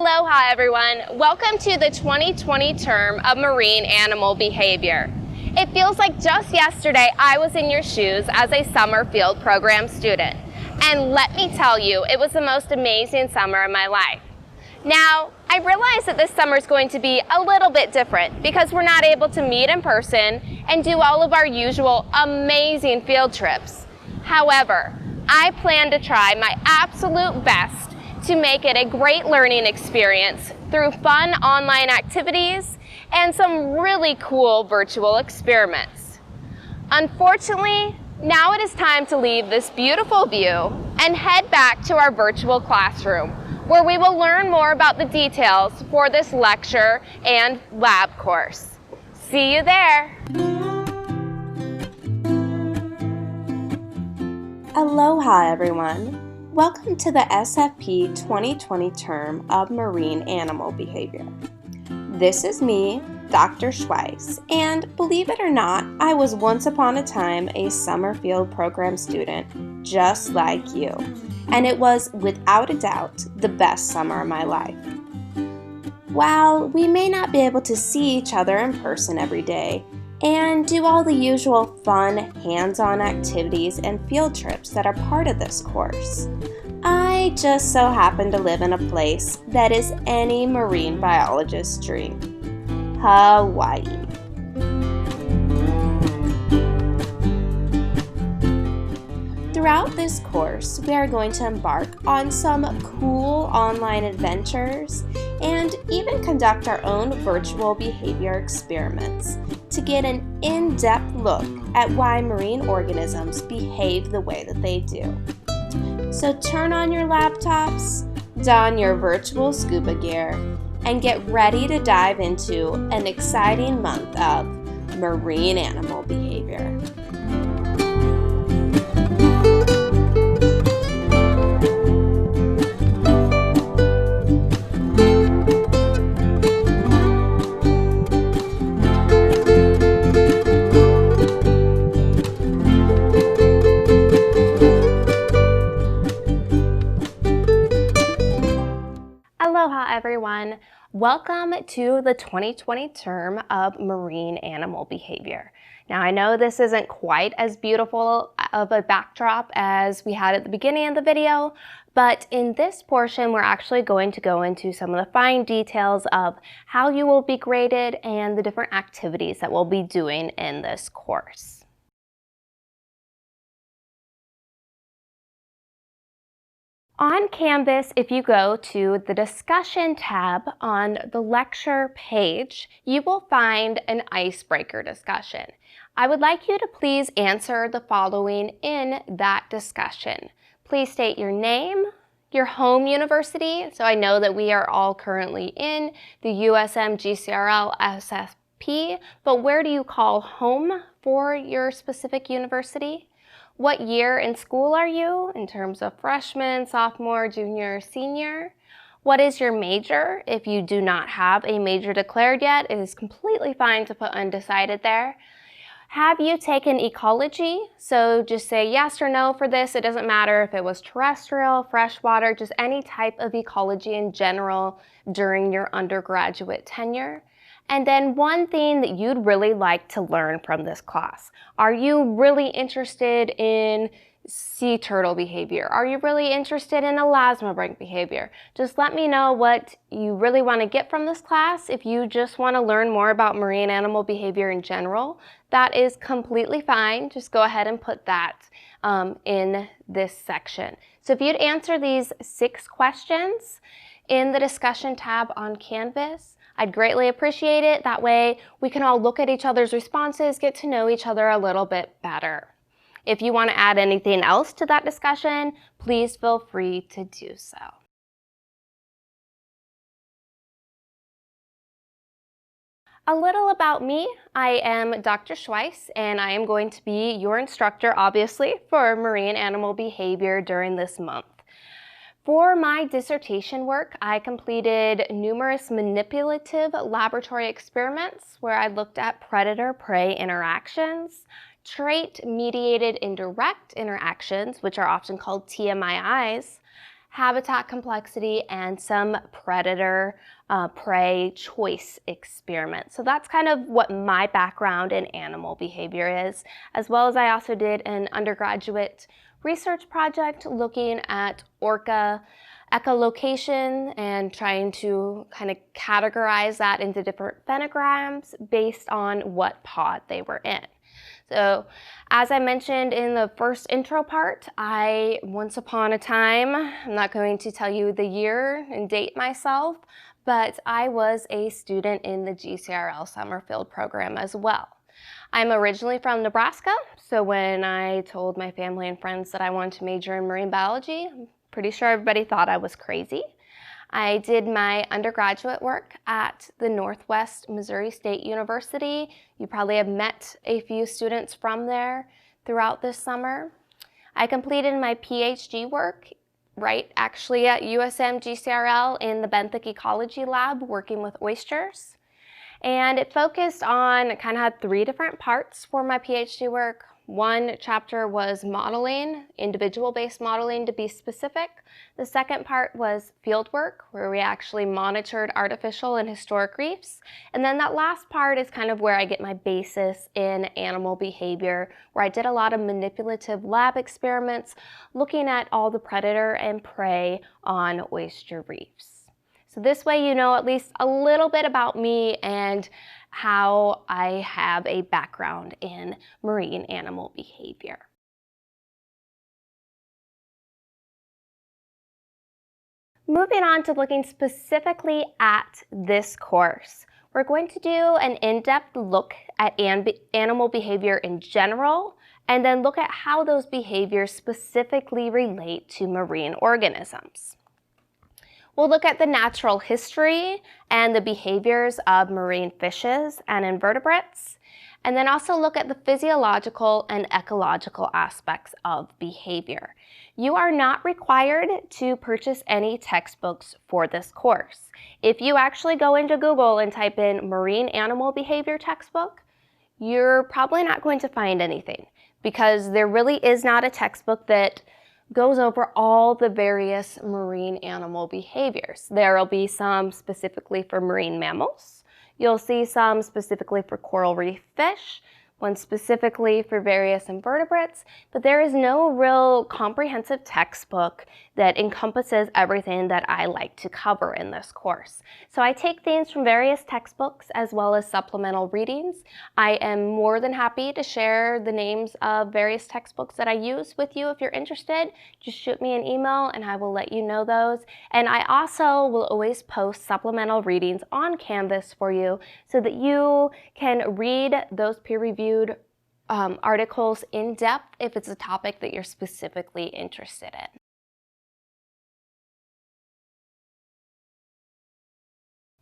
Aloha everyone, welcome to the 2020 term of marine animal behavior. It feels like just yesterday I was in your shoes as a summer field program student. And let me tell you, it was the most amazing summer of my life. Now, I realize that this summer is going to be a little bit different because we're not able to meet in person and do all of our usual amazing field trips. However, I plan to try my absolute best to make it a great learning experience through fun online activities and some really cool virtual experiments. Unfortunately, now it is time to leave this beautiful view and head back to our virtual classroom, where we will learn more about the details for this lecture and lab course. See you there! Aloha everyone! Welcome to the SFP 2020 term of marine animal behavior. This is me, Dr. Schweiss, and believe it or not, I was once upon a time a summer field program student just like you, and it was without a doubt the best summer of my life. While we may not be able to see each other in person every day and do all the usual fun hands-on activities and field trips that are part of this course, I just so happen to live in a place that is any marine biologist's dream: Hawaii. Throughout this course, we are going to embark on some cool online adventures and even conduct our own virtual behavior experiments to get an in-depth look at why marine organisms behave the way that they do. So turn on your laptops, don your virtual scuba gear, and get ready to dive into an exciting month of marine animal behavior. Aloha everyone, welcome to the 2020 term of marine animal behavior. Now I know this isn't quite as beautiful of a backdrop as we had at the beginning of the video, but in this portion we're actually going to go into some of the fine details of how you will be graded and the different activities that we'll be doing in this course. On Canvas, if you go to the discussion tab on the lecture page, you will find an icebreaker discussion. I would like you to please answer the following in that discussion. Please state your name, your home university, so I know that we are all currently in the USM GCRL SFP, but where do you call home for your specific university? What year in school are you in terms of freshman, sophomore, junior, senior? What is your major? If you do not have a major declared yet, it is completely fine to put undecided there. Have you taken ecology? So just say yes or no for this. It doesn't matter if it was terrestrial, freshwater, just any type of ecology in general during your undergraduate tenure. And then one thing that you'd really like to learn from this class. Are you really interested in sea turtle behavior? Are you really interested in elasmobranch behavior? Just let me know what you really want to get from this class. If you just want to learn more about marine animal behavior in general, that is completely fine. Just go ahead and put that in this section. So if you'd answer these 6 questions in the discussion tab on Canvas, I'd greatly appreciate it. That way we can all look at each other's responses, get to know each other a little bit better. If you want to add anything else to that discussion, please feel free to do so. A little about me. I am Dr. Schweiss, and I am going to be your instructor, obviously, for marine animal behavior during this month. For my dissertation work, I completed numerous manipulative laboratory experiments where I looked at predator-prey interactions, trait-mediated indirect interactions, which are often called TMIIs, habitat complexity, and some predator-prey choice experiments. So that's kind of what my background in animal behavior is, as well as I also did an undergraduate research project looking at orca echolocation and trying to kind of categorize that into different phenograms based on what pod they were in. So as I mentioned in the first intro part, once upon a time, I'm not going to tell you the year and date myself, but I was a student in the GCRL summer field program as well. I'm originally from Nebraska, so when I told my family and friends that I wanted to major in marine biology, I'm pretty sure everybody thought I was crazy. I did my undergraduate work at the Northwest Missouri State University. You probably have met a few students from there throughout this summer. I completed my PhD work actually at USM GCRL in the benthic ecology lab working with oysters. And it focused on, kind of had 3 different parts for my PhD work. One chapter was modeling, individual-based modeling to be specific. The second part was field work, where we actually monitored artificial and historic reefs. And then that last part is kind of where I get my basis in animal behavior, where I did a lot of manipulative lab experiments looking at all the predator and prey on oyster reefs. So this way you know at least a little bit about me and how I have a background in marine animal behavior. Moving on to looking specifically at this course, we're going to do an in-depth look at animal behavior in general, and then look at how those behaviors specifically relate to marine organisms. We'll look at the natural history and the behaviors of marine fishes and invertebrates, and then also look at the physiological and ecological aspects of behavior. You are not required to purchase any textbooks for this course. If you actually go into Google and type in marine animal behavior textbook, you're probably not going to find anything, because there really is not a textbook that goes over all the various marine animal behaviors. There will be some specifically for marine mammals. You'll see some specifically for coral reef fish, one specifically for various invertebrates, but there is no real comprehensive textbook that encompasses everything that I like to cover in this course. So I take things from various textbooks as well as supplemental readings. I am more than happy to share the names of various textbooks that I use with you if you're interested. Just shoot me an email and I will let you know those. And I also will always post supplemental readings on Canvas for you so that you can read those peer-reviewed articles in depth if it's a topic that you're specifically interested in.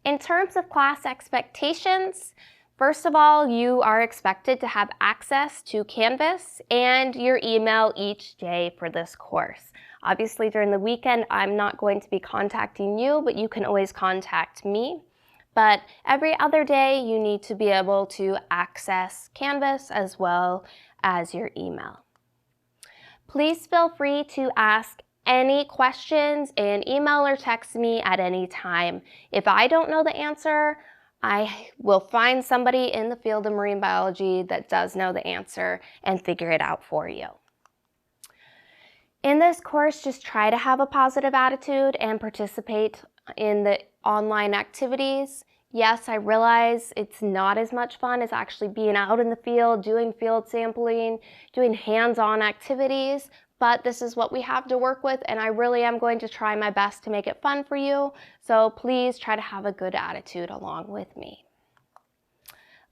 In terms of class expectations, first of all, you are expected to have access to Canvas and your email each day for this course. Obviously, during the weekend, I'm not going to be contacting you, but you can always contact me. But every other day, you need to be able to access Canvas as well as your email. Please feel free to ask any questions in email or text me at any time. If I don't know the answer, I will find somebody in the field of marine biology that does know the answer and figure it out for you. In this course, just try to have a positive attitude and participate in the online activities. Yes, I realize it's not as much fun as actually being out in the field, doing field sampling, doing hands-on activities, but this is what we have to work with, and I really am going to try my best to make it fun for you, so please try to have a good attitude along with me.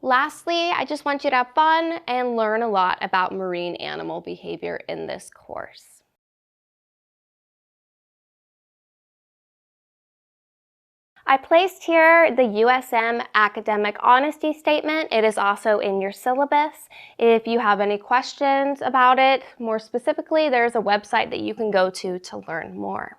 Lastly, I just want you to have fun and learn a lot about marine animal behavior in this course. I placed here the USM Academic Honesty Statement. It is also in your syllabus. If you have any questions about it, more specifically, there's a website that you can go to learn more.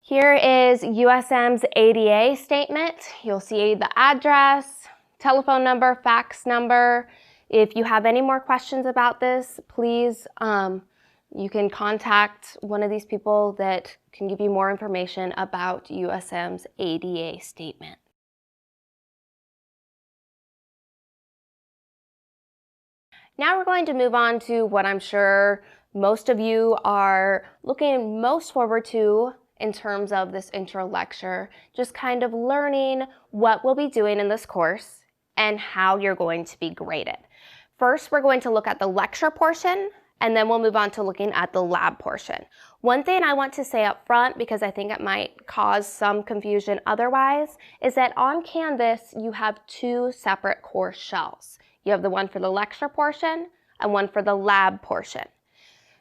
Here is USM's ADA statement. You'll see the address, telephone number, fax number. If you have any more questions about this, please, you can contact one of these people that can give you more information about USM's ADA statement. Now we're going to move on to what I'm sure most of you are looking most forward to in terms of this intro lecture, just kind of learning what we'll be doing in this course and how you're going to be graded. First, we're going to look at the lecture portion, and then we'll move on to looking at the lab portion. One thing I want to say up front, because I think it might cause some confusion otherwise, is that on Canvas, you have two separate course shells. You have the one for the lecture portion and one for the lab portion.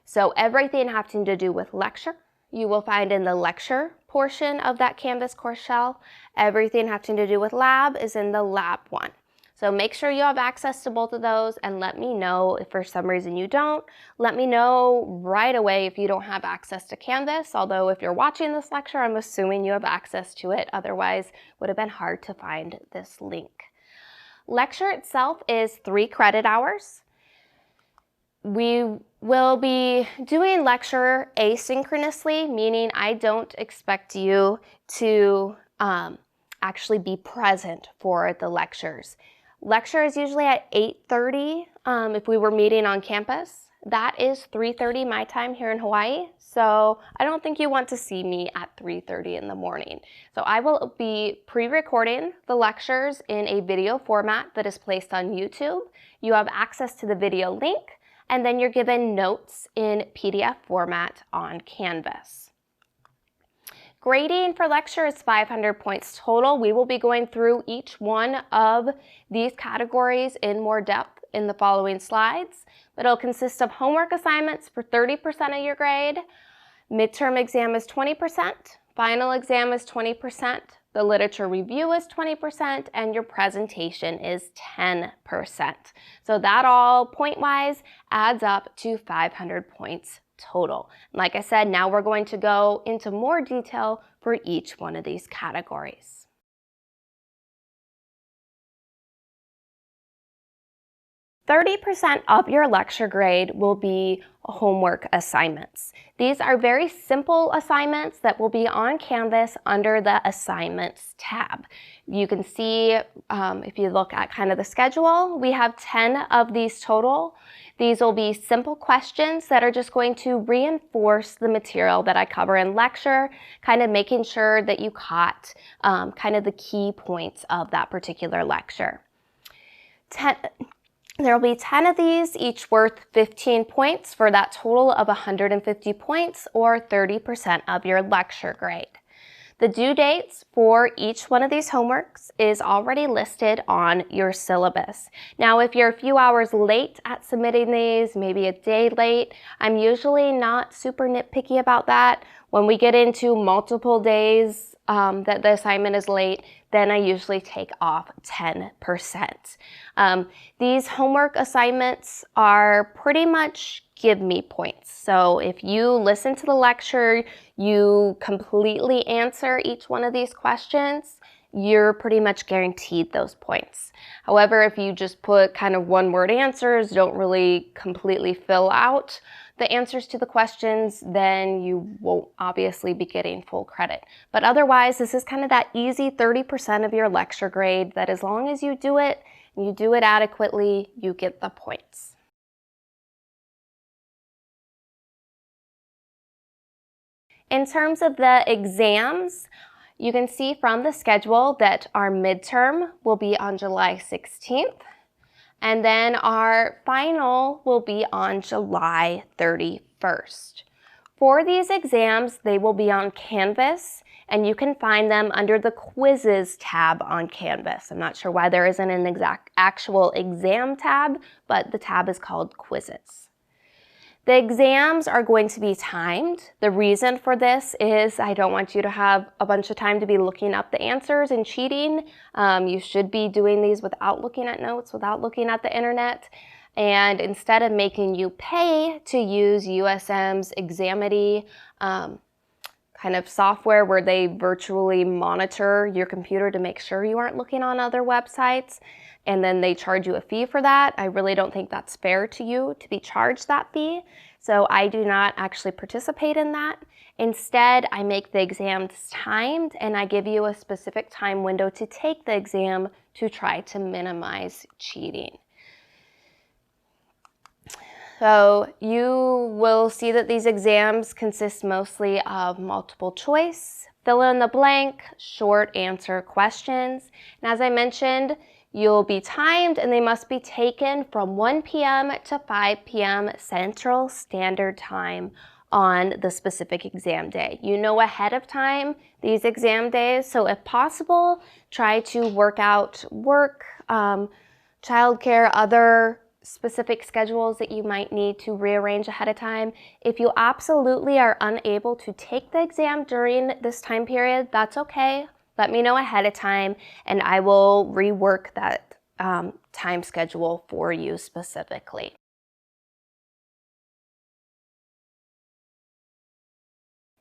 So everything having to do with lecture, you will find in the lecture portion of that Canvas course shell. Everything having to do with lab is in the lab one. So make sure you have access to both of those, and let me know if for some reason you don't. Let me know right away if you don't have access to Canvas, although if you're watching this lecture, I'm assuming you have access to it. Otherwise, it would have been hard to find this link. Lecture itself is 3 credit hours. We will be doing lecture asynchronously, meaning I don't expect you to actually be present for the lectures. Lecture is usually at 8:30 if we were meeting on campus. That is 3:30 my time here in Hawaii, so I don't think you want to see me at 3:30 in the morning. So I will be pre-recording the lectures in a video format that is placed on YouTube. You have access to the video link, and then you're given notes in PDF format on Canvas. Grading for lecture is 500 points total. We will be going through each one of these categories in more depth in the following slides. It'll consist of homework assignments for 30% of your grade, midterm exam is 20%, final exam is 20%, the literature review is 20%, and your presentation is 10%. So that all point-wise adds up to 500 points total. Like I said, now we're going to go into more detail for each one of these categories. %30 of your lecture grade will be homework assignments. These are very simple assignments that will be on Canvas under the Assignments tab. You can see, if you look at kind of the schedule, we have 10 of these total. These will be simple questions that are just going to reinforce the material that I cover in lecture, kind of making sure that you caught kind of the key points of that particular lecture. There will be 10 of these, each worth 15 points for that total of 150 points, or 30% of your lecture grade. The due dates for each one of these homeworks is already listed on your syllabus. Now, if you're a few hours late at submitting these, maybe a day late, I'm usually not super nitpicky about that. When we get into multiple days that the assignment is late, then I usually take off 10%. These homework assignments are pretty much give me points. So if you listen to the lecture, you completely answer each one of these questions, you're pretty much guaranteed those points. However, if you just put kind of one-word answers, don't really completely fill out the answers to the questions, then you won't obviously be getting full credit. But otherwise, this is kind of that easy 30% of your lecture grade that as long as you do it, and you do it adequately, you get the points. In terms of the exams, you can see from the schedule that our midterm will be on July 16th, and then our final will be on July 31st. For these exams, they will be on Canvas, and you can find them under the Quizzes tab on Canvas. I'm not sure why there isn't an actual exam tab, but the tab is called Quizzes. The exams are going to be timed. The reason for this is I don't want you to have a bunch of time to be looking up the answers and cheating. You should be doing these without looking at notes, without looking at the internet. And instead of making you pay to use USM's Examity kind of software where they virtually monitor your computer to make sure you aren't looking on other websites, and then they charge you a fee for that. I really don't think that's fair to you to be charged that fee, so I do not actually participate in that. Instead, I make the exams timed, and I give you a specific time window to take the exam to try to minimize cheating. So you will see that these exams consist mostly of multiple choice, fill in the blank, short answer questions. And as I mentioned, you'll be timed and they must be taken from 1 p.m. to 5 p.m. Central Standard Time on the specific exam day. You know ahead of time these exam days, so if possible, try to work out work, childcare, other specific schedules that you might need to rearrange ahead of time. If you absolutely are unable to take the exam during this time period, that's okay. Let me know ahead of time and I will rework that time schedule for you specifically.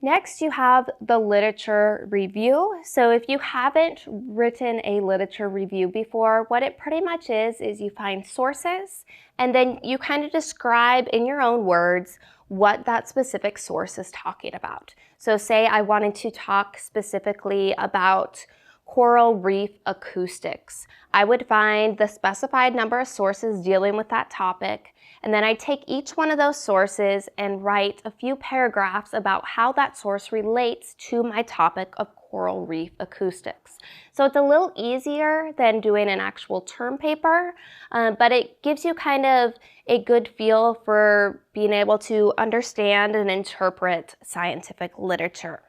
Next, you have the literature review. So if you haven't written a literature review before, what it pretty much is you find sources and then you kind of describe in your own words what that specific source is talking about. So say I wanted to talk specifically about coral reef acoustics. I would find the specified number of sources dealing with that topic, and then I take each one of those sources and write a few paragraphs about how that source relates to my topic of coral reef acoustics. So it's a little easier than doing an actual term paper, but it gives you kind of a good feel for being able to understand and interpret scientific literature.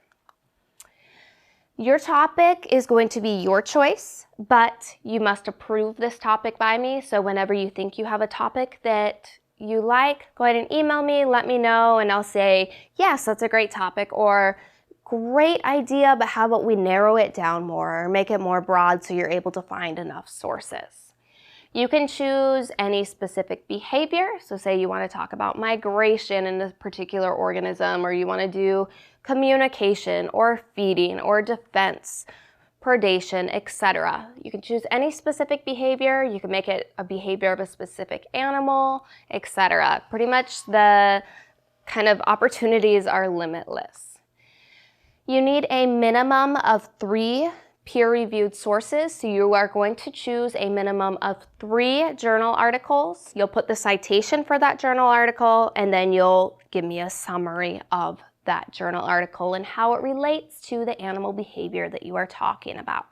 Your topic is going to be your choice, but you must approve this topic by me. So whenever you think you have a topic that you like, go ahead and email me, let me know, and I'll say, yes, that's a great topic, or great idea, but how about we narrow it down more or make it more broad so you're able to find enough sources. You can choose any specific behavior. So say you want to talk about migration in a particular organism, or you want to do communication or feeding or defense, predation, etc. You can choose any specific behavior. You can make it a behavior of a specific animal, etc. Pretty much the kind of opportunities are limitless. You need a minimum of 3 peer-reviewed sources, so you are going to choose a minimum of 3 journal articles. You'll put the citation for that journal article, and then you'll give me a summary of that journal article and how it relates to the animal behavior that you are talking about.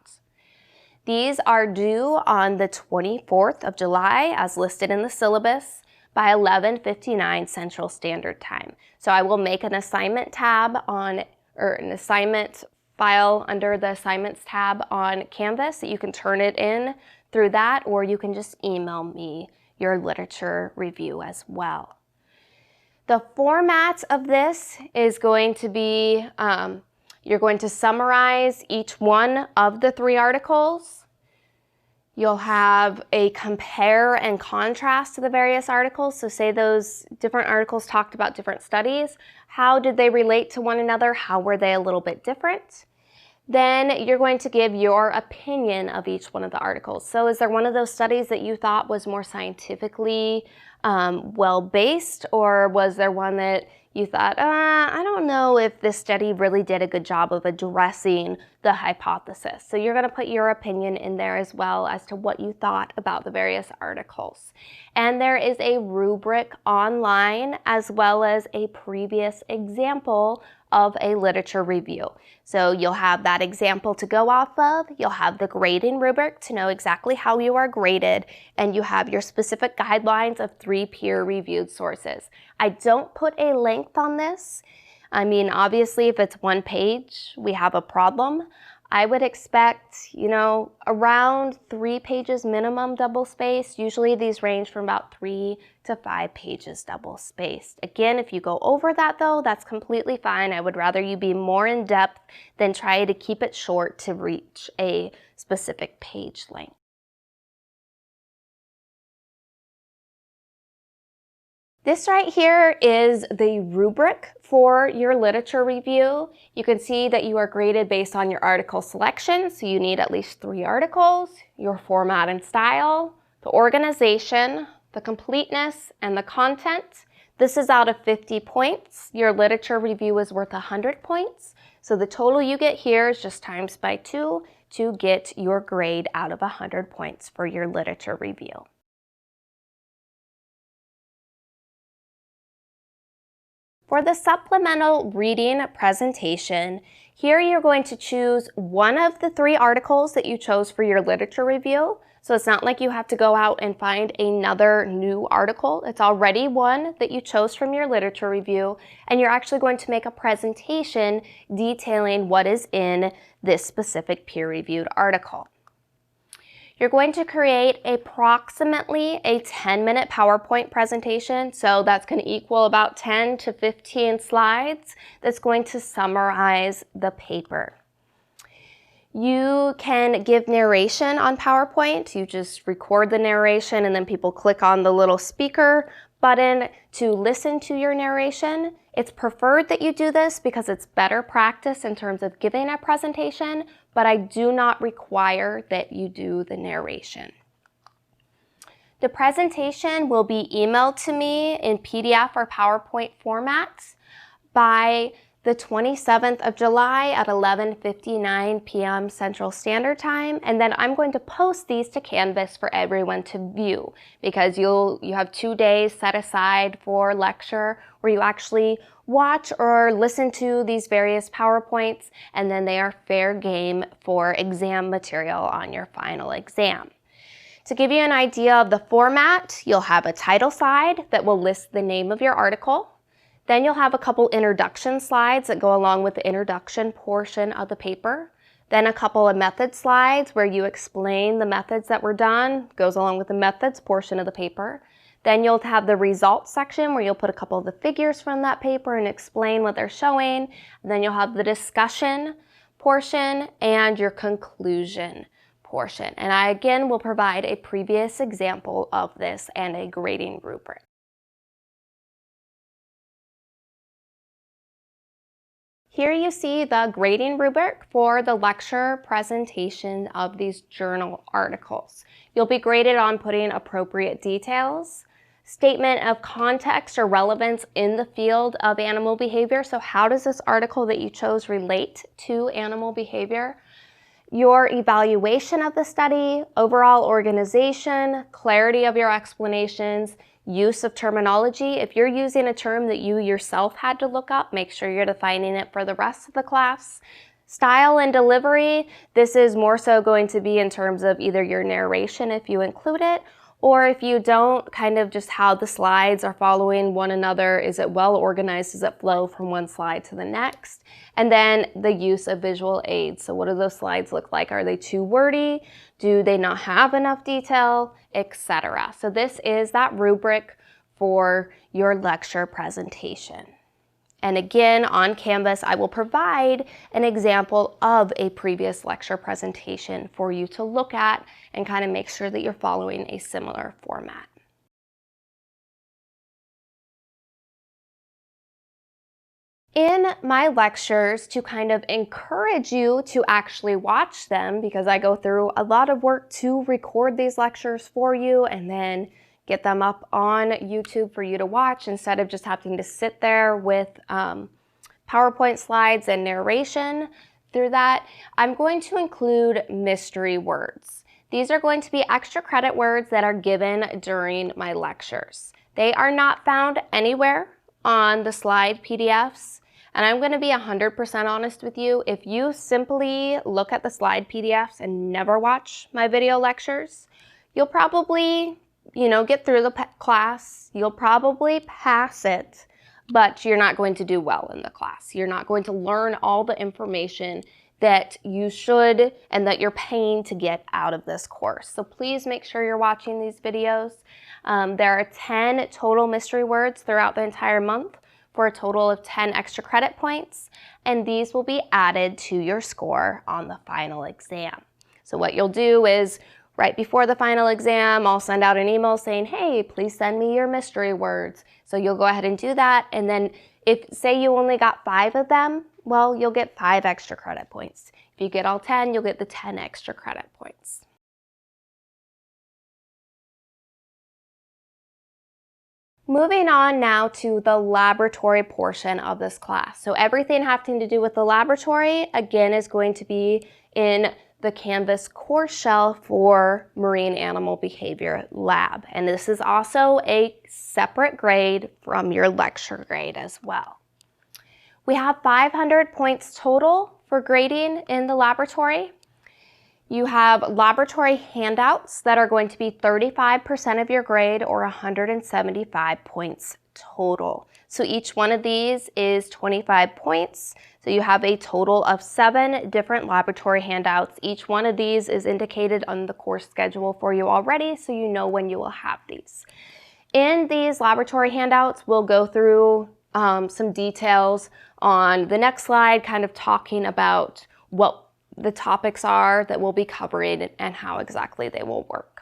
These are due on the 24th of July, as listed in the syllabus, by 11:59 Central Standard Time. So I will make an assignment tab on, or an assignment file under the assignments tab on Canvas that you can turn it in through that, or you can just email me your literature review as well. The format of this is going to be, you're going to summarize each one of the 3 articles. You'll have a compare and contrast to the various articles. So say those different articles talked about different studies. How did they relate to one another? How were they a little bit different? Then you're going to give your opinion of each one of the articles. So is there one of those studies that you thought was more scientifically well-based, or was there one that you thought, I don't know if this study really did a good job of addressing the hypothesis? So you're going to put your opinion in there as well as to what you thought about the various articles. And there is a rubric online as well as a previous example of a literature review. So you'll have that example to go off of, you'll have the grading rubric to know exactly how you are graded, and you have your specific guidelines of 3 peer-reviewed sources. I don't put a length on this. I mean, obviously, if it's 1 page, we have a problem. I would expect, around 3 pages minimum double-spaced. Usually these range from about 3 to 5 pages double-spaced. Again, if you go over that though, that's completely fine. I would rather you be more in depth than try to keep it short to reach a specific page length. This right here is the rubric for your literature review. You can see that you are graded based on your article selection, so you need at least 3 articles, your format and style, the organization, the completeness, and the content. This is out of 50 points. Your literature review is worth 100 points, so the total you get here is just times by 2 to get your grade out of 100 points for your literature review. For the supplemental reading presentation, here you're going to choose one of the 3 articles that you chose for your literature review. So it's not like you have to go out and find another new article. It's already one that you chose from your literature review, and you're actually going to make a presentation detailing what is in this specific peer-reviewed article. You're going to create approximately a 10-minute PowerPoint presentation, so that's going to equal about 10 to 15 slides that's going to summarize the paper. You can give narration on PowerPoint. You just record the narration and then people click on the little speaker button to listen to your narration. It's preferred that you do this because it's better practice in terms of giving a presentation, but I do not require that you do the narration. The presentation will be emailed to me in PDF or PowerPoint formats by the 27th of July at 11:59 p.m. Central Standard Time, and then I'm going to post these to Canvas for everyone to view because you have 2 days set aside for lecture where you actually watch or listen to these various PowerPoints, and then they are fair game for exam material on your final exam. To give you an idea of the format, you'll have a title slide that will list the name of your article. Then you'll have a couple introduction slides that go along with the introduction portion of the paper. Then a couple of method slides where you explain the methods that were done, goes along with the methods portion of the paper. Then you'll have the results section where you'll put a couple of the figures from that paper and explain what they're showing. And then you'll have the discussion portion and your conclusion portion. And I again will provide a previous example of this and a grading rubric. Here you see the grading rubric for the lecture presentation of these journal articles. You'll be graded on putting appropriate details, statement of context or relevance in the field of animal behavior. So how does this article that you chose relate to animal behavior? Your evaluation of the study, overall organization, clarity of your explanations, use of terminology. If you're using a term that you yourself had to look up, make sure you're defining it for the rest of the class. Style and delivery, this is more so going to be in terms of either your narration if you include it, or if you don't, kind of just how the slides are following one another. Is it well organized? Does it flow from one slide to the next? And then the use of visual aids. So what do those slides look like? Are they too wordy? Do they not have enough detail, etc.? So this is that rubric for your lecture presentation. And again, on Canvas, I will provide an example of a previous lecture presentation for you to look at and kind of make sure that you're following a similar format. In my lectures, to kind of encourage you to actually watch them, because I go through a lot of work to record these lectures for you and then get them up on YouTube for you to watch instead of just having to sit there with PowerPoint slides and narration through that, I'm going to include mystery words. These are going to be extra credit words that are given during my lectures. They are not found anywhere on the slide PDFs. And I'm going to be 100% honest with you. If you simply look at the slide PDFs and never watch my video lectures, you'll probably, get through the class. You'll probably pass it, but you're not going to do well in the class. You're not going to learn all the information that you should and that you're paying to get out of this course. So please make sure you're watching these videos. There are 10 total mystery words throughout the entire month for a total of 10 extra credit points, and these will be added to your score on the final exam. So what you'll do is right before the final exam, I'll send out an email saying, hey, please send me your mystery words. So you'll go ahead and do that. And then if, say you only got 5 of them, well, you'll get 5 extra credit points. If you get all 10, you'll get the 10 extra credit points. Moving on now to the laboratory portion of this class. So everything having to do with the laboratory, again, is going to be in the Canvas course shell for Marine Animal Behavior Lab. And this is also a separate grade from your lecture grade as well. We have 500 points total for grading in the laboratory. You have laboratory handouts that are going to be 35% of your grade, or 175 points total. So each one of these is 25 points. So you have a total of 7 different laboratory handouts. Each one of these is indicated on the course schedule for you already, so you know when you will have these. In these laboratory handouts, we'll go through some details on the next slide, kind of talking about what the topics are that we'll be covering and how exactly they will work.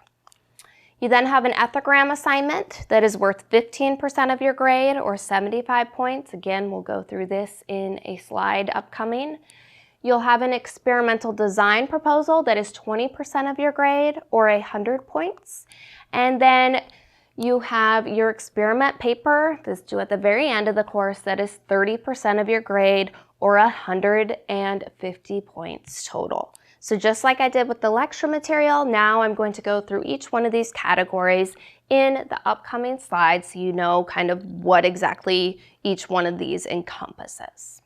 You then have an ethogram assignment that is worth 15% of your grade, or 75 points. Again, we'll go through this in a slide upcoming. You'll have an experimental design proposal that is 20% of your grade, or 100 points. And then you have your experiment paper that's due at the very end of the course that is 30% of your grade, or 150 points total. So just like I did with the lecture material, now I'm going to go through each one of these categories in the upcoming slides so you know kind of what exactly each one of these encompasses.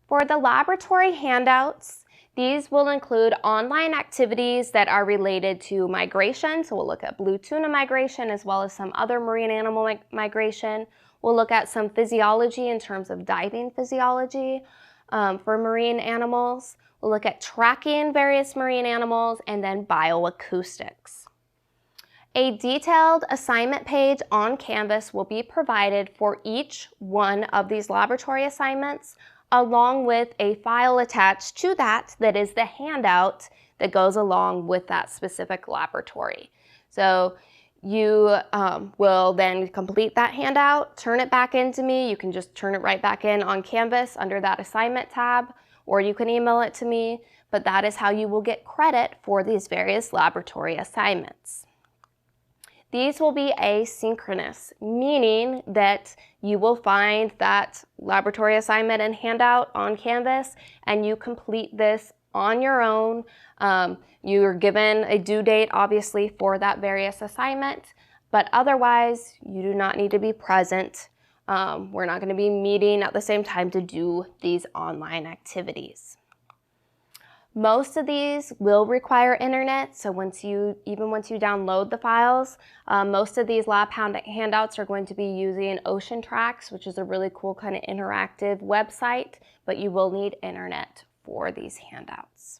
For the laboratory handouts, these will include online activities that are related to migration. So we'll look at blue tuna migration as well as some other marine animal migration. We'll look at some physiology in terms of diving physiology for marine animals. We'll look at tracking various marine animals, and then bioacoustics. A detailed assignment page on Canvas will be provided for each one of these laboratory assignments, along with a file attached to that is the handout that goes along with that specific laboratory. So you will then complete that handout, turn it back into me. You can just turn it right back in on Canvas under that assignment tab, or you can email it to me, but that is how you will get credit for these various laboratory assignments. These will be asynchronous, meaning that you will find that laboratory assignment and handout on Canvas, and you complete this on your own. You are given a due date, obviously, for that various assignment, but otherwise, you do not need to be present. We're not going to be meeting at the same time to do these online activities. Most of these will require internet, so even once you download the files, most of these lab handouts are going to be using Ocean Tracks, which is a really cool kind of interactive website, but you will need internet for these handouts.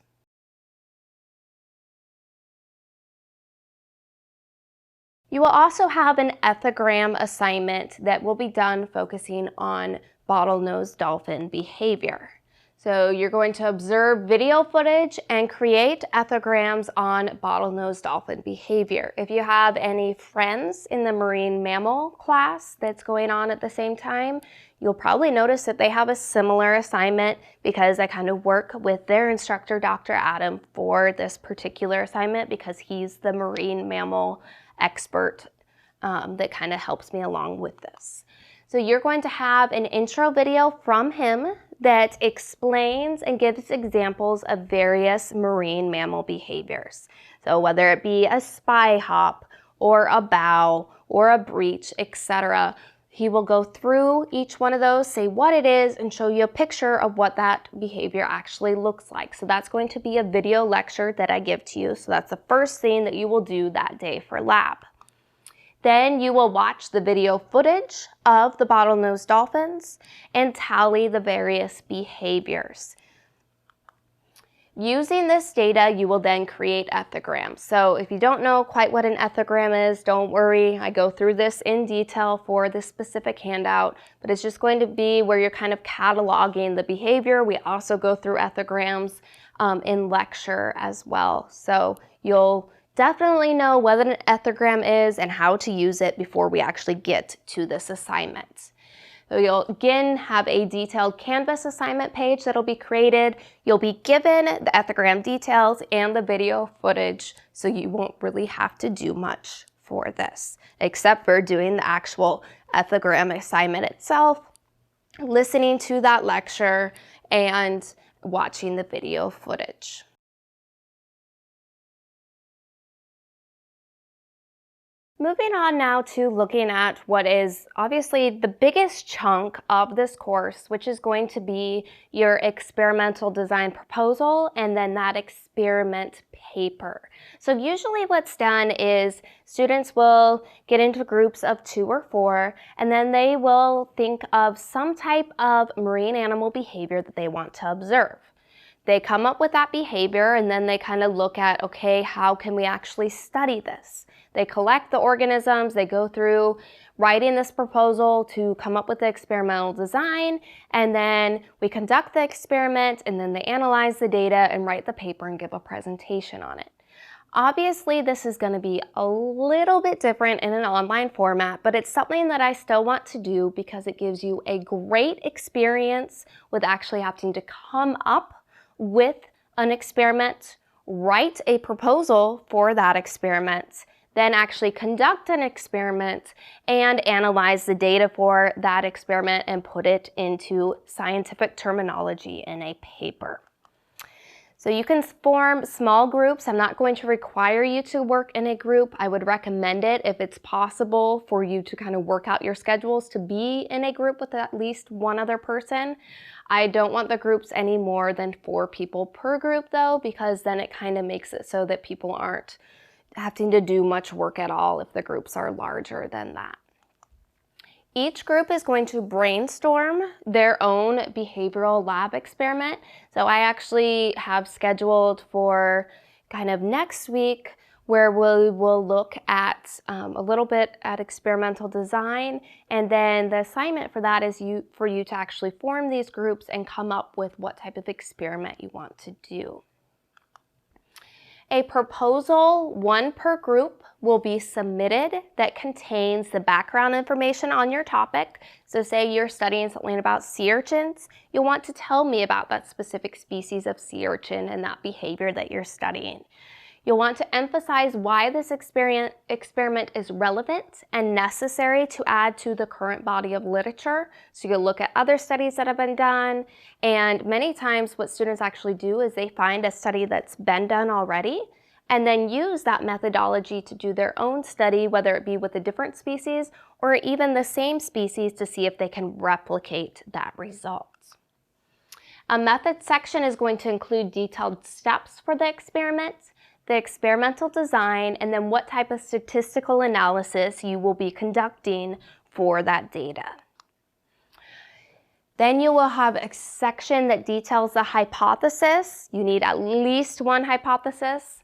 You will also have an ethogram assignment that will be done focusing on bottlenose dolphin behavior. So you're going to observe video footage and create ethograms on bottlenose dolphin behavior. If you have any friends in the marine mammal class that's going on at the same time, you'll probably notice that they have a similar assignment because I kind of work with their instructor, Dr. Adam, for this particular assignment because he's the marine mammal expert that kind of helps me along with this. So you're going to have an intro video from him that explains and gives examples of various marine mammal behaviors. So whether it be a spy hop or a bow or a breach, etc., he will go through each one of those, say what it is, and show you a picture of what that behavior actually looks like. So that's going to be a video lecture that I give to you. So that's the first thing that you will do that day for lab. Then you will watch the video footage of the bottlenose dolphins and tally the various behaviors. Using this data, you will then create ethograms. So if you don't know quite what an ethogram is, don't worry. I go through this in detail for this specific handout, but it's just going to be where you're kind of cataloging the behavior. We also go through ethograms in lecture as well. So you'll definitely know what an ethogram is and how to use it before we actually get to this assignment. So you'll again have a detailed Canvas assignment page that'll be created. You'll be given the ethogram details and the video footage, so you won't really have to do much for this, except for doing the actual ethogram assignment itself, listening to that lecture, and watching the video footage. Moving on now to looking at what is obviously the biggest chunk of this course, which is going to be your experimental design proposal and then that experiment paper. So usually what's done is students will get into groups of 2 or 4, and then they will think of some type of marine animal behavior that they want to observe. They come up with that behavior, and then they kind of look at, okay, how can we actually study this? They collect the organisms, they go through writing this proposal to come up with the experimental design, and then we conduct the experiment, and then they analyze the data and write the paper and give a presentation on it. Obviously, this is going to be a little bit different in an online format, but it's something that I still want to do because it gives you a great experience with actually having to come up with an experiment, write a proposal for that experiment, then actually conduct an experiment and analyze the data for that experiment and put it into scientific terminology in a paper. So you can form small groups. I'm not going to require you to work in a group. I would recommend it if it's possible for you to kind of work out your schedules to be in a group with at least one other person. I don't want the groups any more than 4 people per group though, because then it kind of makes it so that people aren't having to do much work at all if the groups are larger than that. Each group is going to brainstorm their own behavioral lab experiment. So I actually have scheduled for kind of next week where we will look at a little bit at experimental design, and then the assignment for that is for you to actually form these groups and come up with what type of experiment you want to do. A proposal, 1 per group, will be submitted that contains the background information on your topic. So say you're studying something about sea urchins, you'll want to tell me about that specific species of sea urchin and that behavior that you're studying. You'll want to emphasize why this experiment is relevant and necessary to add to the current body of literature. So you'll look at other studies that have been done, and many times what students actually do is they find a study that's been done already and then use that methodology to do their own study, whether it be with a different species or even the same species, to see if they can replicate that result. A method section is going to include detailed steps for the experiment, the experimental design, and then what type of statistical analysis you will be conducting for that data. Then you will have a section that details the hypothesis. You need at least 1 hypothesis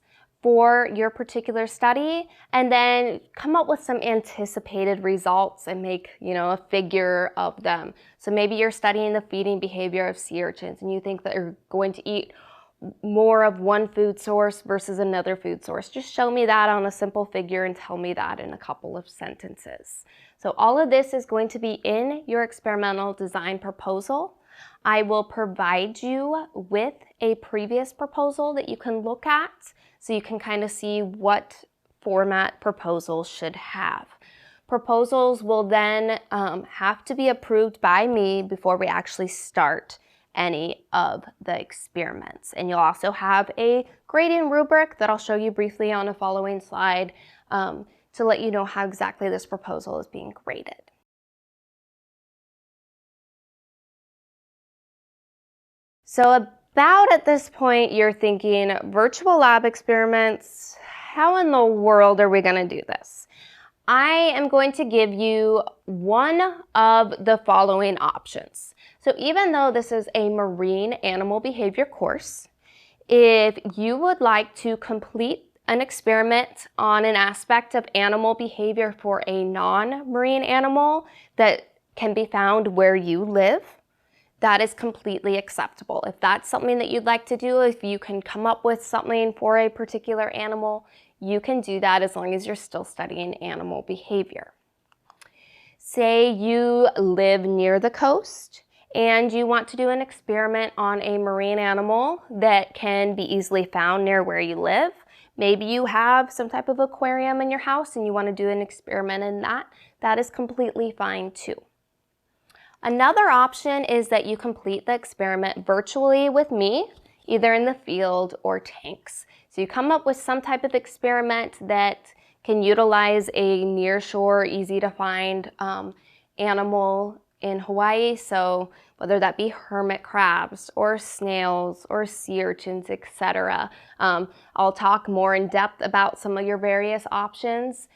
for your particular study, and then come up with some anticipated results and make, a figure of them. So maybe you're studying the feeding behavior of sea urchins and you think that they're going to eat more of one food source versus another food source. Just show me that on a simple figure and tell me that in a couple of sentences. So all of this is going to be in your experimental design proposal. I will provide you with a previous proposal that you can look at so you can kind of see what format proposals should have. Proposals will then have to be approved by me before we actually start any of the experiments. And you'll also have a grading rubric that I'll show you briefly on a following slide to let you know how exactly this proposal is being graded. So about at this point, you're thinking, virtual lab experiments, how in the world are we going to do this? I am going to give you one of the following options. So even though this is a marine animal behavior course, If you would like to complete an experiment on an aspect of animal behavior for a non-marine animal that can be found where you live, that is completely acceptable. If that's something that you'd like to do, if you can come up with something for a particular animal, you can do that as long as you're still studying animal behavior. Say you live near the coast and you want to do an experiment on a marine animal that can be easily found near where you live. Maybe you have some type of aquarium in your house and you want to do an experiment in that. That is completely fine too. Another option is that you complete the experiment virtually with me, either in the field or tanks. So you come up with some type of experiment that can utilize a nearshore, easy to find animal in Hawaii. So whether that be hermit crabs or snails or sea urchins, etc. I'll talk more in depth about some of your various options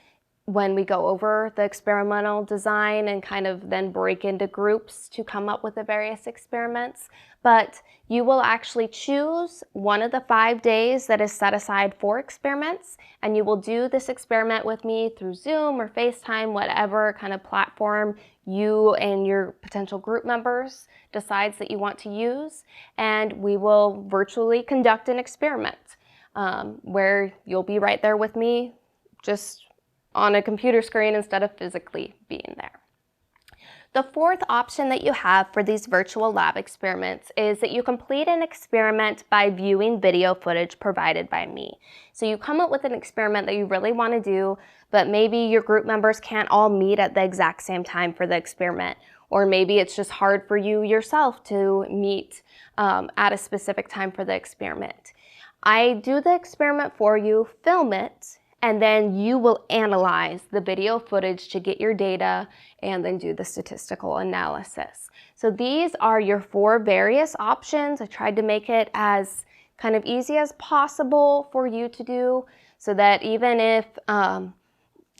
when we go over the experimental design and kind of then break into groups to come up with the various experiments. But you will actually choose one of the 5 days that is set aside for experiments, and you will do this experiment with me through Zoom or FaceTime, whatever kind of platform you and your potential group members decides that you want to use, and we will virtually conduct an experiment where you'll be right there with me, just on a computer screen instead of physically being there. The fourth option that you have for these virtual lab experiments is that you complete an experiment by viewing video footage provided by me. So you come up with an experiment that you really want to do, but maybe your group members can't all meet at the exact same time for the experiment, or maybe it's just hard for you yourself to meet at a specific time for the experiment. I do the experiment for you, film it, and then you will analyze the video footage to get your data and then do the statistical analysis. So these are your 4 various options. I tried to make it as kind of easy as possible for you to do so that even if,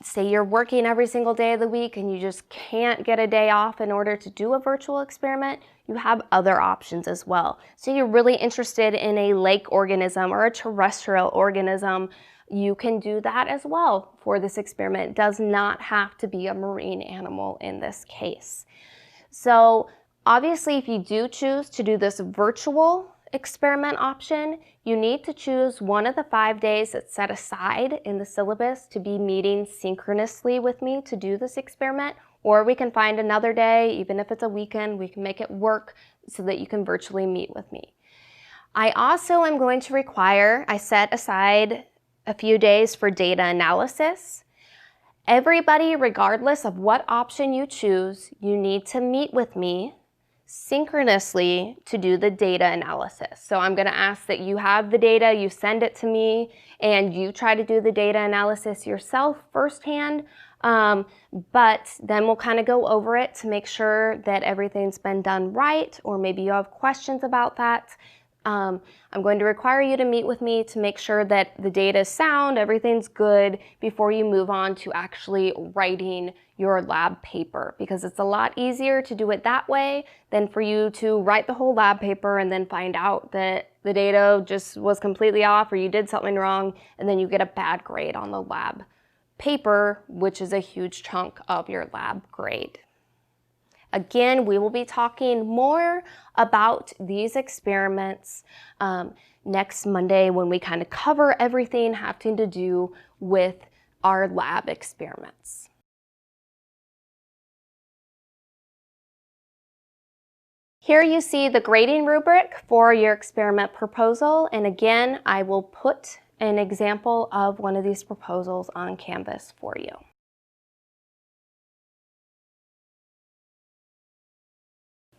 say you're working every single day of the week and you just can't get a day off in order to do a virtual experiment, you have other options as well. So you're really interested in a lake organism or a terrestrial organism, you can do that as well for this experiment. It does not have to be a marine animal in this case. So obviously, if you do choose to do this virtual experiment option, you need to choose one of the 5 days that's set aside in the syllabus to be meeting synchronously with me to do this experiment, or we can find another day, even if it's a weekend, we can make it work so that you can virtually meet with me. I also am going to require, I set aside a few days for data analysis. Everybody, regardless of what option you choose, you need to meet with me synchronously to do the data analysis. So I'm going to ask that you have the data, you send it to me, and you try to do the data analysis yourself firsthand. But then we'll kind of go over it to make sure that everything's been done right, or maybe you have questions about that. I'm going to require you to meet with me to make sure that the data is sound, everything's good before you move on to actually writing your lab paper, because it's a lot easier to do it that way than for you to write the whole lab paper and then find out that the data just was completely off or you did something wrong and then you get a bad grade on the lab paper, which is a huge chunk of your lab grade. Again, we will be talking more about these experiments next Monday when we kind of cover everything having to do with our lab experiments. Here you see the grading rubric for your experiment proposal, and again, I will put an example of one of these proposals on Canvas for you.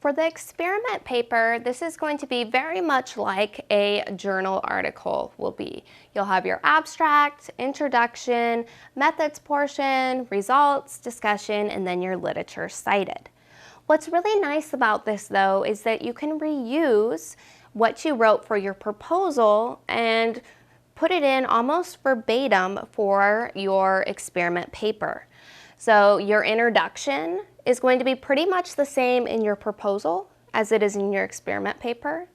For the experiment paper, this is going to be very much like a journal article will be. You'll have your abstract, introduction, methods portion, results, discussion, and then your literature cited. What's really nice about this though is that you can reuse what you wrote for your proposal and put it in almost verbatim for your experiment paper. So your introduction is going to be pretty much the same in your proposal as it is in your experiment paper.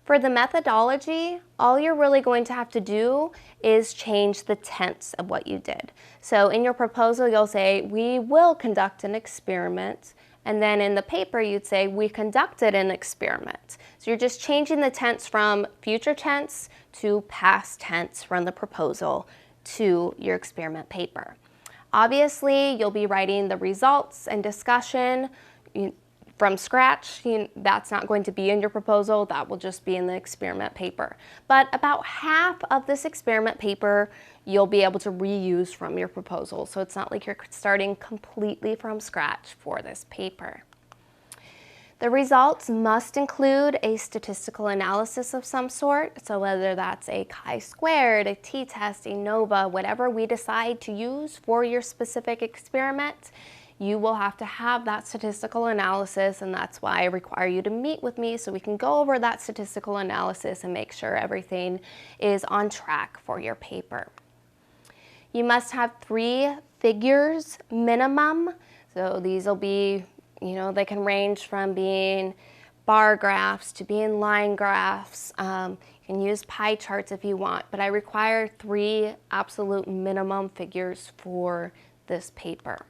For the methodology, all you're really going to have to do is change the tense of what you did. So in your proposal, you'll say, we will conduct an experiment. And then in the paper, you'd say, we conducted an experiment. So you're just changing the tense from future tense to past tense from the proposal to your experiment paper. Obviously, you'll be writing the results and discussion from scratch. That's not going to be in your proposal. That will just be in the experiment paper. But about half of this experiment paper you'll be able to reuse from your proposal. So it's not like you're starting completely from scratch for this paper. The results must include a statistical analysis of some sort. So whether that's a chi-squared, a t-test, a NOVA, whatever we decide to use for your specific experiment, you will have to have that statistical analysis, and that's why I require you to meet with me so we can go over that statistical analysis and make sure everything is on track for your paper. You must have 3 figures minimum. So these will be, they can range from being bar graphs to being line graphs. You can use pie charts if you want, but I require 3 absolute minimum figures for this paper.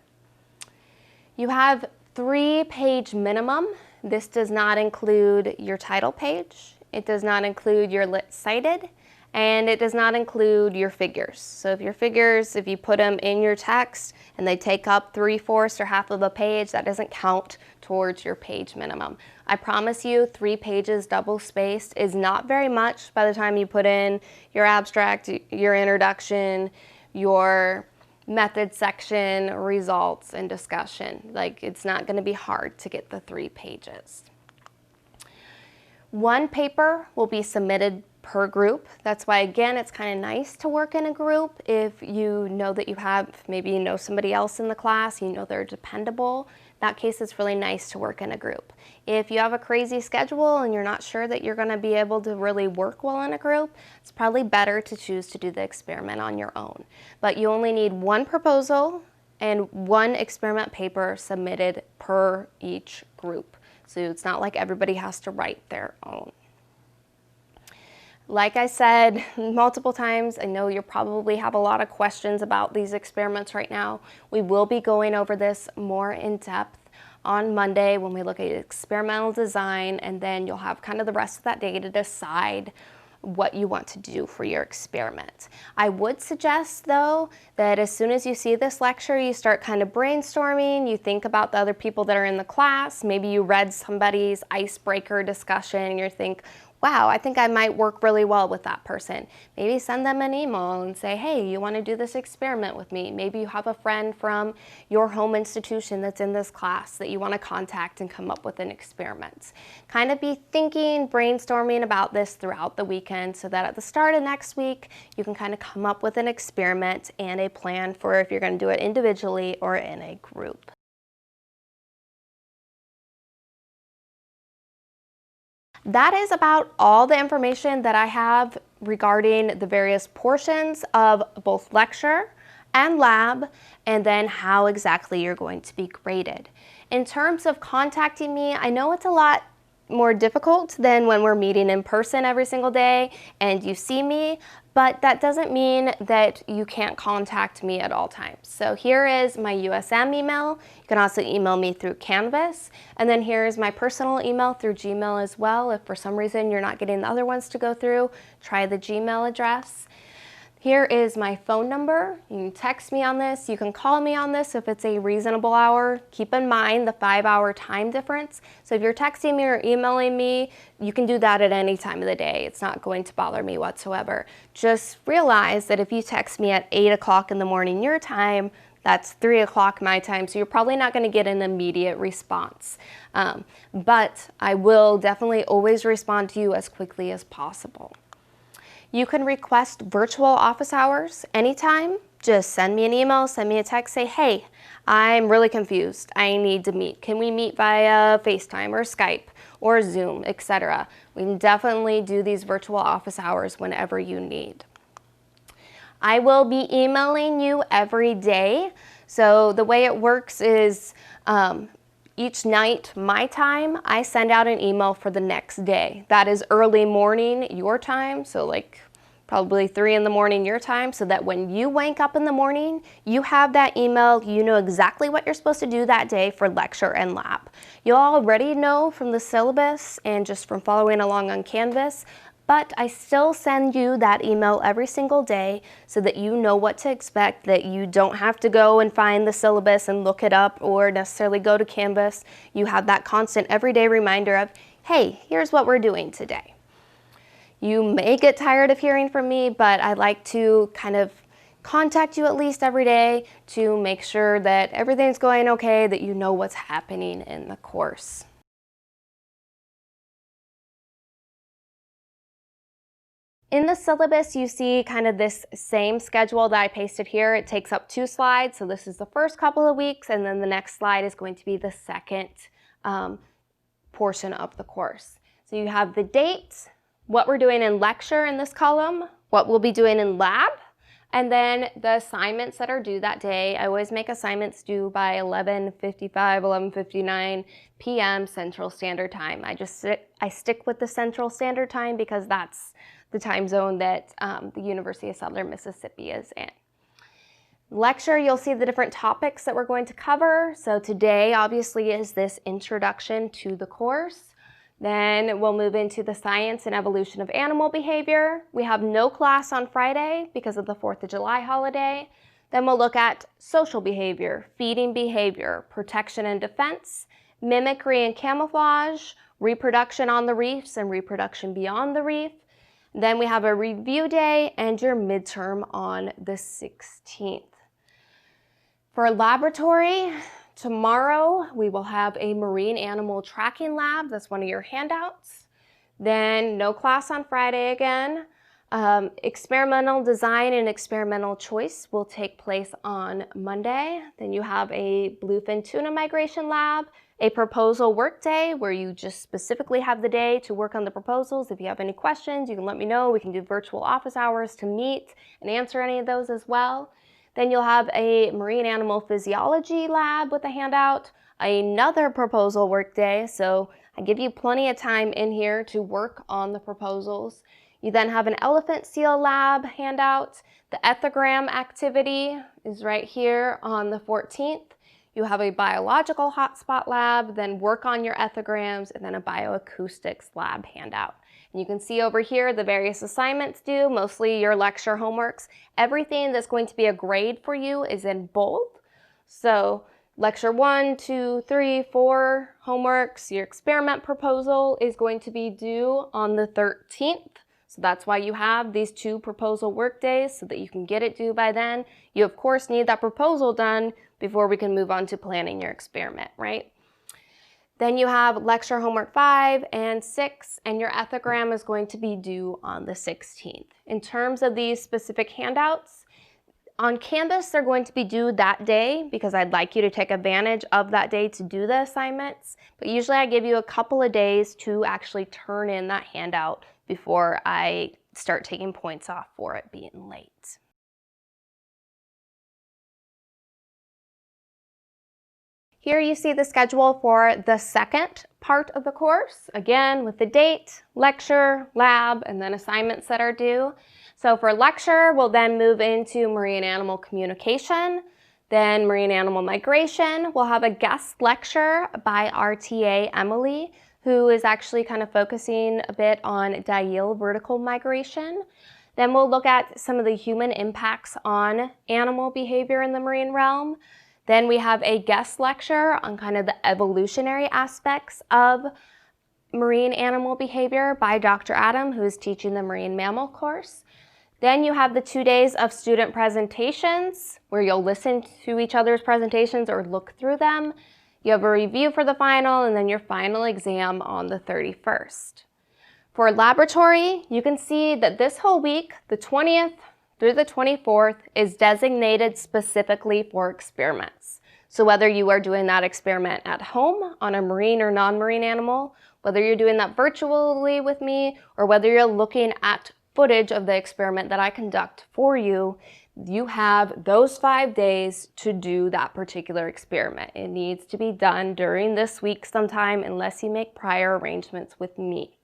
You have 3-page minimum. This does not include your title page. It does not include your lit cited, and it does not include your figures. So if your figures, if you put them in your text and they take up 3/4 or half of a page, that doesn't count towards your page minimum. I promise you 3 pages double spaced is not very much by the time you put in your abstract, your introduction, your method section, results, and discussion. Like, it's not going to be hard to get the 3 pages. 1 paper will be submitted per group. That's why, again, it's kind of nice to work in a group if you know that you have, maybe you know somebody else in the class, you know they're dependable. In that case, it's really nice to work in a group. If you have a crazy schedule and you're not sure that you're going to be able to really work well in a group, it's probably better to choose to do the experiment on your own. But you only need 1 proposal and 1 experiment paper submitted per each group. So it's not like everybody has to write their own. Like I said multiple times, I know you probably have a lot of questions about these experiments right now. We will be going over this more in depth on Monday when we look at experimental design, and then you'll have kind of the rest of that day to decide what you want to do for your experiment. I would suggest, though, that as soon as you see this lecture, you start kind of brainstorming, you think about the other people that are in the class, maybe you read somebody's icebreaker discussion and you think, wow, I think I might work really well with that person. Maybe send them an email and say, hey, you want to do this experiment with me? Maybe you have a friend from your home institution that's in this class that you want to contact and come up with an experiment. Kind of be thinking, brainstorming about this throughout the weekend so that at the start of next week, you can kind of come up with an experiment and a plan for if you're going to do it individually or in a group. That is about all the information that I have regarding the various portions of both lecture and lab, and then how exactly you're going to be graded. In terms of contacting me, I know it's a lot more difficult than when we're meeting in person every single day and you see me, but that doesn't mean that you can't contact me at all times. So here is my USM email. You can also email me through Canvas, and then here's my personal email through Gmail as well. If for some reason you're not getting the other ones to go through, try the Gmail address. Here is my phone number. You can text me on this. You can call me on this if it's a reasonable hour. Keep in mind the 5-hour time difference. So if you're texting me or emailing me, you can do that at any time of the day. It's not going to bother me whatsoever. Just realize that if you text me at 8 o'clock in the morning your time, that's 3 o'clock my time, so you're probably not going to get an immediate response. But I will definitely always respond to you as quickly as possible. You can request virtual office hours anytime. Just send me an email, send me a text, say, hey, I'm really confused. I need to meet. Can we meet via FaceTime or Skype or Zoom, etc.? We can definitely do these virtual office hours whenever you need. I will be emailing you every day. So the way it works is each night, my time, I send out an email for the next day. That is early morning, your time, so like probably 3 in the morning your time, so that when you wake up in the morning, you have that email, you know exactly what you're supposed to do that day for lecture and lab. You'll already know from the syllabus and just from following along on Canvas, but I still send you that email every single day so that you know what to expect, that you don't have to go and find the syllabus and look it up or necessarily go to Canvas. You have that constant everyday reminder of, hey, here's what we're doing today. You may get tired of hearing from me, but I like to kind of contact you at least every day to make sure that everything's going okay, that you know what's happening in the course. In the syllabus, you see kind of this same schedule that I pasted here. It takes up 2 slides, so this is the first couple of weeks, and then the next slide is going to be the second portion of the course. So you have the date, what we're doing in lecture in this column, what we'll be doing in lab, and then the assignments that are due that day. I always make assignments due by 11:55, 11:59 p.m. Central Standard Time. I stick with the Central Standard Time because that's the time zone that the University of Southern Mississippi is in. Lecture, you'll see the different topics that we're going to cover. So today, obviously, is this introduction to the course. Then we'll move into the science and evolution of animal behavior. We have no class on Friday because of the 4th of July holiday. Then we'll look at social behavior, feeding behavior, protection and defense, mimicry and camouflage, reproduction on the reefs and reproduction beyond the reef. Then we have a review day and your midterm on the 16th. For laboratory, tomorrow we will have a marine animal tracking lab. That's one of your handouts. Then no class on Friday again. Experimental design and experimental choice will take place on Monday. Then you have a bluefin tuna migration lab, a proposal work day where you just specifically have the day to work on the proposals. If you have any questions, you can let me know. We can do virtual office hours to meet and answer any of those as well. Then you'll have a marine animal physiology lab with a handout, another proposal work day. So I give you plenty of time in here to work on the proposals. You then have an elephant seal lab handout. The ethogram activity is right here on the 14th. You have a biological hotspot lab, then work on your ethograms, and then a bioacoustics lab handout. And you can see over here the various assignments due, mostly your lecture homeworks. Everything that's going to be a grade for you is in bold. So lecture 1, 2, 3, 4 homeworks, your experiment proposal is going to be due on the 13th. So that's why you have these 2 proposal work days so that you can get it due by then. You of course need that proposal done before we can move on to planning your experiment, right? Then you have lecture homework 5 and 6, and your ethogram is going to be due on the 16th. In terms of these specific handouts, on Canvas, they're going to be due that day because I'd like you to take advantage of that day to do the assignments. But usually I give you a couple of days to actually turn in that handout before I start taking points off for it being late. Here you see the schedule for the second part of the course, again with the date, lecture, lab, and then assignments that are due. So for lecture, we'll then move into marine animal communication, then marine animal migration. We'll have a guest lecture by our TA, Emily, who is actually kind of focusing a bit on diel vertical migration. Then we'll look at some of the human impacts on animal behavior in the marine realm. Then we have a guest lecture on kind of the evolutionary aspects of marine animal behavior by Dr. Adam, who is teaching the marine mammal course. Then you have the 2 days of student presentations where you'll listen to each other's presentations or look through them. You have a review for the final and then your final exam on the 31st. For laboratory, you can see that this whole week, the 20th through the 24th, is designated specifically for experiments. So whether you are doing that experiment at home on a marine or non-marine animal, whether you're doing that virtually with me, or whether you're looking at footage of the experiment that I conduct for you, You have those 5 days to do that particular experiment. It needs to be done during this week sometime unless you make prior arrangements with me.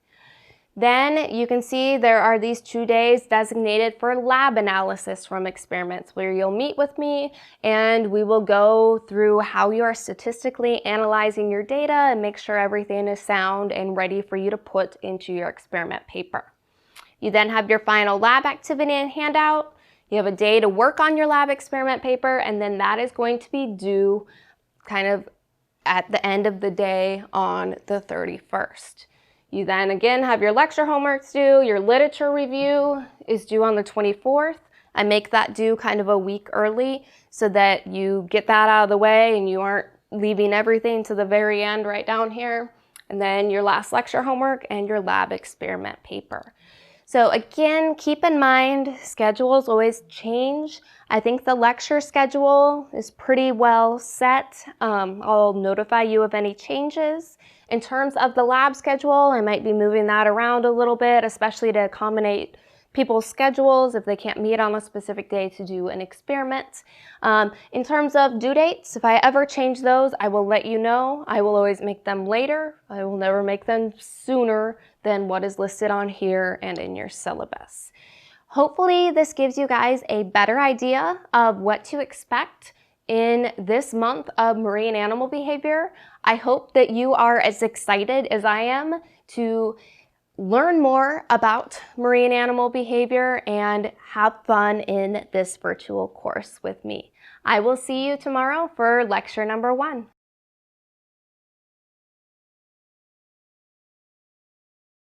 Then you can see there are these 2 days designated for lab analysis from experiments where you'll meet with me and we will go through how you are statistically analyzing your data and make sure everything is sound and ready for you to put into your experiment paper. You then have your final lab activity and handout. You have a day to work on your lab experiment paper, and then that is going to be due kind of at the end of the day on the 31st. You then again have your lecture homeworks due, your literature review is due on the 24th. I make that due kind of a week early so that you get that out of the way and you aren't leaving everything to the very end right down here. And then your last lecture homework and your lab experiment paper. So again, keep in mind, schedules always change. I think the lecture schedule is pretty well set. I'll notify you of any changes. In terms of the lab schedule, I might be moving that around a little bit, especially to accommodate people's schedules if they can't meet on a specific day to do an experiment. In terms of due dates, if I ever change those, I will let you know. I will always make them later. I will never make them sooner than what is listed on here and in your syllabus. Hopefully this gives you guys a better idea of what to expect in this month of marine animal behavior. I hope that you are as excited as I am to learn more about marine animal behavior and have fun in this virtual course with me. I will see you tomorrow for lecture number 1.